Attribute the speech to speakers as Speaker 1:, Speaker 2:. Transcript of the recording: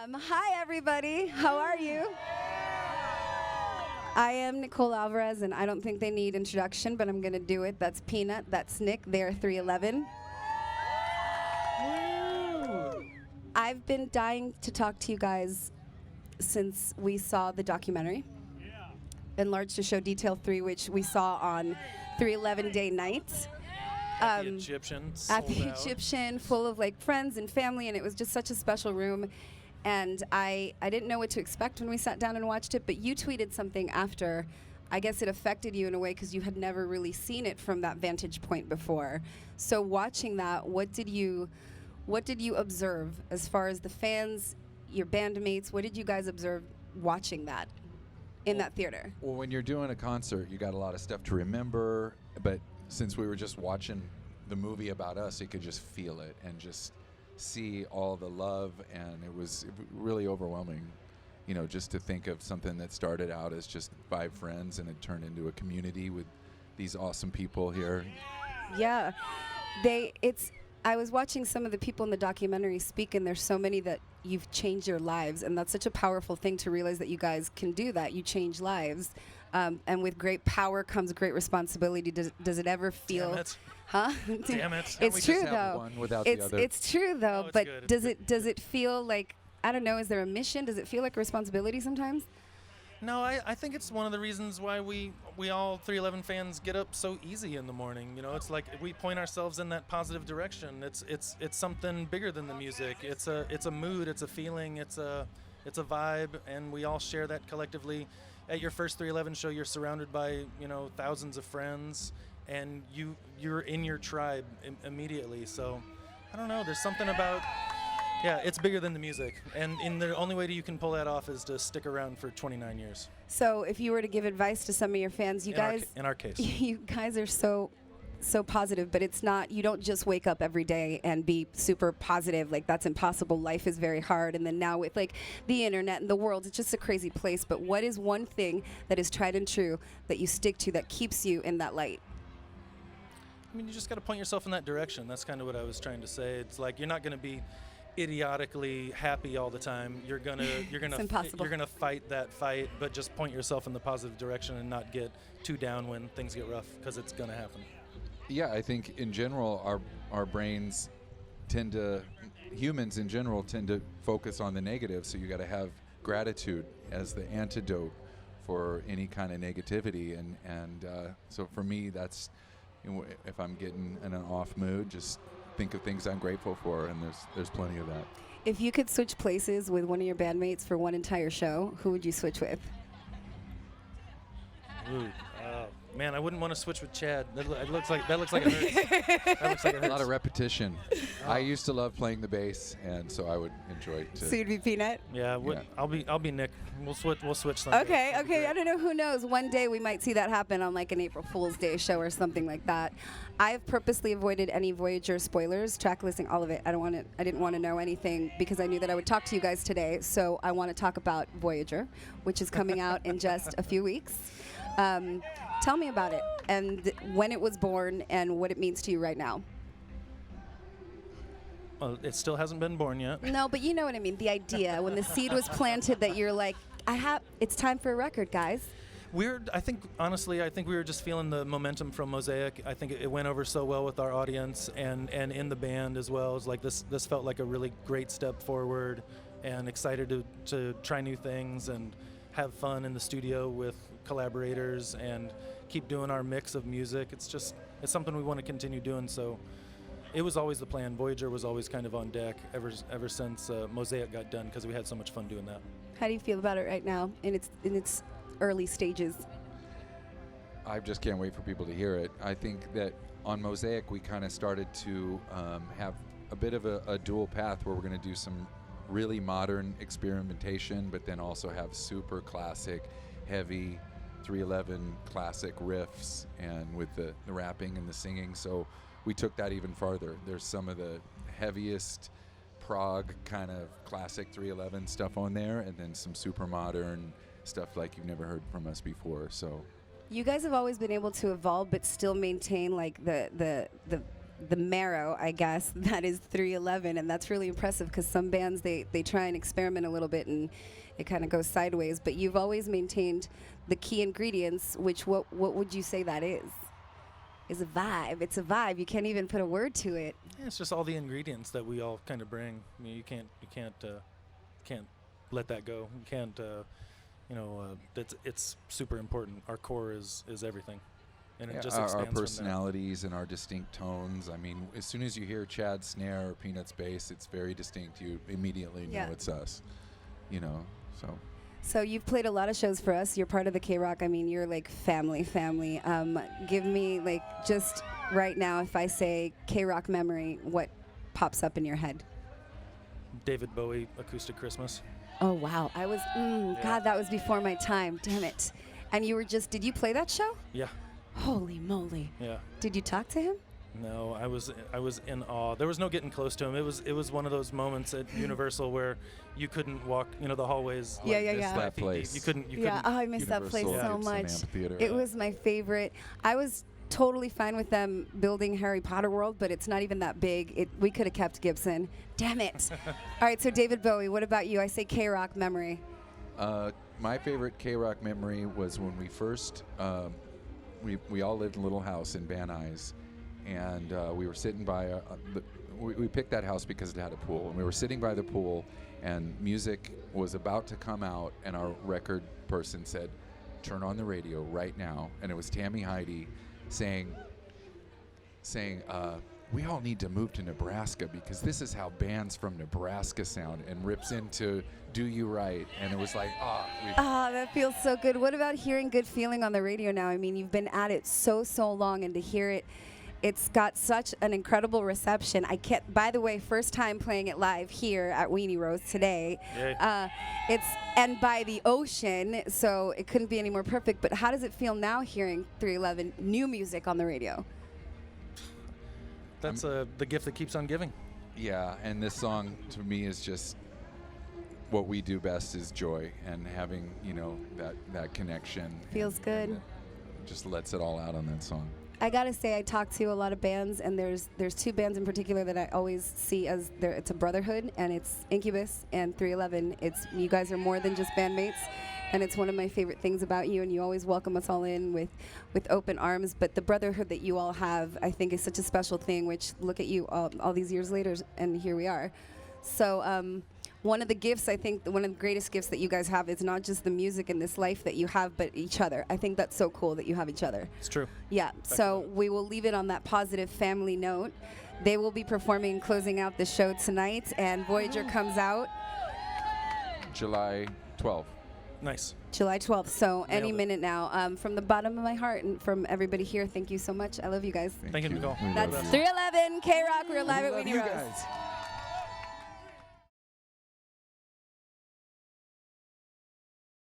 Speaker 1: Hi, everybody. How are you? I am Nicole Alvarez, and I don't think they need introduction, but I'm going to do it. That's Peanut. That's Nick. They're 311. I've been dying to talk to you guys since we saw the documentary, Enlarged to Show Detail 3, which we saw on 311 Day Night.
Speaker 2: At the Egyptian.
Speaker 1: At the Egyptian, full of like friends and family, and it was just such a special room. And I didn't know what to expect when we sat down and watched it, but you tweeted something after. I guess it affected you in a way because you had never really seen it from that vantage point before. So watching that, what did you observe as far as the fans, your bandmates? What did you guys observe watching that in that theater?
Speaker 3: Well, when you're doing a concert, you got a lot of stuff to remember, but since we were just watching the movie about us, you could just feel it and just see all the love, and it was really overwhelming, you know, just to think of something that started out as just 5 friends and it turned into a community with these awesome people here.
Speaker 1: Yeah, I was watching some of the people in the documentary speak, and there's so many that you've changed your lives, and that's such a powerful thing to realize that you guys can do that. You change lives, and with great power comes great responsibility. Does it ever feel?
Speaker 2: Damn it.
Speaker 1: Huh?
Speaker 2: Damn it.
Speaker 1: It's true though.
Speaker 3: One without the other.
Speaker 1: It's true though.
Speaker 2: No, it's
Speaker 1: but
Speaker 2: good.
Speaker 1: does it feel like, I don't know? Is there a mission? Does it feel like a responsibility sometimes?
Speaker 2: No, I think it's one of the reasons why we all 311 fans get up so easy in the morning. You know, it's like we point ourselves in that positive direction. It's something bigger than the music. It's a mood. It's a feeling. It's a vibe, and we all share that collectively. At your first 311 show, you're surrounded by thousands of friends, and you're in your tribe immediately. So I don't know. There's something about. Yeah, it's bigger than the music, and the only way you can pull that off is to stick around for 29 years.
Speaker 1: So if you were to give advice to some of your fans,
Speaker 2: in our case,
Speaker 1: you guys are so positive, but it's not, you don't just wake up every day and be super positive. Like, that's impossible. Life is very hard, and then now with like the internet and the world, it's just a crazy place. But what is one thing that is tried and true that you stick to that keeps you in that light?
Speaker 2: I mean, you just got to point yourself in that direction. That's kind of what I was trying to say. It's like you're not going to be idiotically happy all the time. You're gonna fight that fight, but just point yourself in the positive direction and not get too down when things get rough, because it's gonna happen.
Speaker 3: Yeah, I think in general our brains humans in general tend to focus on the negative, so you got to have gratitude as the antidote for any kind of negativity, and so for me that's, if I'm getting in an off mood, just think of things I'm grateful for, and there's plenty of that.
Speaker 1: If you could switch places with one of your bandmates for one entire show, who would you switch with?
Speaker 2: Ooh, man, I wouldn't want to switch with Chad. That looks like it hurts. That looks like it hurts.
Speaker 3: A lot of repetition. I used to love playing the bass, and so I would enjoy it too.
Speaker 1: So you'd be Peanut?
Speaker 2: Yeah, I'll be Nick. We'll switch something.
Speaker 1: Okay. I don't know. Who knows? One day we might see that happen on like an April Fool's Day show or something like that. I've purposely avoided any Voyager spoilers, track listing, all of it. I didn't want to know anything because I knew that I would talk to you guys today. So I want to talk about Voyager, which is coming out in just a few weeks. Tell me about it and when it was born and what it means to you right now.
Speaker 2: Well, it still hasn't been born yet.
Speaker 1: No, but you know what I mean. The idea, when the seed was planted, that you're like, it's time for a record, guys.
Speaker 2: I think we were just feeling the momentum from Mosaic. I think it went over so well with our audience and in the band as well. It was like this felt like a really great step forward, and excited to try new things and have fun in the studio with collaborators and keep doing our mix of music. It's something we want to continue doing. So it was always the plan. Voyager was always kind of on deck ever since Mosaic got done, because we had so much fun doing that.
Speaker 1: How do you feel about it right now in its early stages?
Speaker 3: I just can't wait for people to hear it. I think that on Mosaic we kind of started to have a bit of a dual path where we're going to do some really modern experimentation, but then also have super classic, heavy 311 classic riffs, and with the rapping and the singing. So we took that even farther. There's some of the heaviest prog kind of classic 311 stuff on there, and then some super modern stuff like you've never heard from us before. So
Speaker 1: you guys have always been able to evolve but still maintain like the the marrow, I guess, that is 311, and that's really impressive because some bands they try and experiment a little bit and it kind of goes sideways. But you've always maintained the key ingredients, which what would you say that is? Is a vibe. It's a vibe. You can't even put a word to it.
Speaker 2: Yeah, it's just all the ingredients that we all kind of bring. I mean, you can't let that go. You can't, it's super important. Our core is everything. And it just
Speaker 3: our
Speaker 2: expands from there.
Speaker 3: personalities and our distinct tones. I mean, as soon as you hear Chad's snare or Peanut's bass, it's very distinct. You immediately know it's us, so.
Speaker 1: So you've played a lot of shows for us. You're part of the KROQ. I mean, you're like family. Give me like just right now, if I say KROQ Memory, what pops up in your head?
Speaker 2: David Bowie, Acoustic Christmas.
Speaker 1: Oh, wow. I was, God, that was before my time. Damn it. And you were did you play that show?
Speaker 2: Yeah.
Speaker 1: Holy moly.
Speaker 2: Yeah.
Speaker 1: Did you talk to him?
Speaker 2: No, I was in awe. There was no getting close to him. It was one of those moments at Universal where you couldn't walk, the hallways.
Speaker 1: Yeah,
Speaker 2: like
Speaker 1: yeah,
Speaker 2: this,
Speaker 1: yeah.
Speaker 2: like
Speaker 3: That place.
Speaker 2: You couldn't.
Speaker 1: Oh, I miss that place
Speaker 3: Universal
Speaker 1: so
Speaker 3: Gibson
Speaker 1: much.
Speaker 3: Amphitheater.
Speaker 1: It was my favorite. I was totally fine with them building Harry Potter World, but it's not even that big. We could have kept Gibson. Damn it. All right, so David Bowie, what about you? I say KROQ Memory.
Speaker 3: My favorite KROQ memory was when we first, we all lived in a little house in Van Nuys, and we were sitting by, we picked that house because it had a pool, and we were sitting by the pool, and music was about to come out, and our record person said, turn on the radio right now, and it was Tammy Heidi saying, we all need to move to Nebraska because this is how bands from Nebraska sound, and rips into Do You Right, and it was like,
Speaker 1: that feels so good. What about hearing Good Feeling on the radio now? I mean, you've been at it so long, and to hear it, it's got such an incredible reception. By the way, first time playing it live here at Weenie Rose today. It's and by the ocean, so it couldn't be any more perfect. But how does it feel now hearing 311 new music on the radio?
Speaker 2: That's the gift that keeps on giving.
Speaker 3: Yeah, and this song to me is just what we do best is joy, and having that connection
Speaker 1: Feels good.
Speaker 3: and just lets it all out on that song.
Speaker 1: I gotta say, I talk to a lot of bands, and there's two bands in particular that I always see as it's a brotherhood, and it's Incubus and 311. You guys are more than just bandmates, and it's one of my favorite things about you, and you always welcome us all in with open arms. But the brotherhood that you all have, I think, is such a special thing, which look at you all these years later, and here we are. So one of the gifts, I think, one of the greatest gifts that you guys have is not just the music in this life that you have, but each other. I think that's so cool that you have each other.
Speaker 2: It's true.
Speaker 1: Yeah, so we will leave it on that positive family note. They will be performing and closing out the show tonight, and Voyager comes out
Speaker 3: July 12th.
Speaker 2: Nice.
Speaker 1: July 12th, so any
Speaker 2: Nailed it.
Speaker 1: minute now. From the bottom of my heart and from everybody here, thank you so much. I love you guys.
Speaker 2: Thank you, Nicole.
Speaker 3: We
Speaker 1: That's
Speaker 3: love you.
Speaker 1: 311 KROQ. We're live at
Speaker 3: Love
Speaker 1: Weenie
Speaker 3: you
Speaker 1: Rose.
Speaker 3: guys.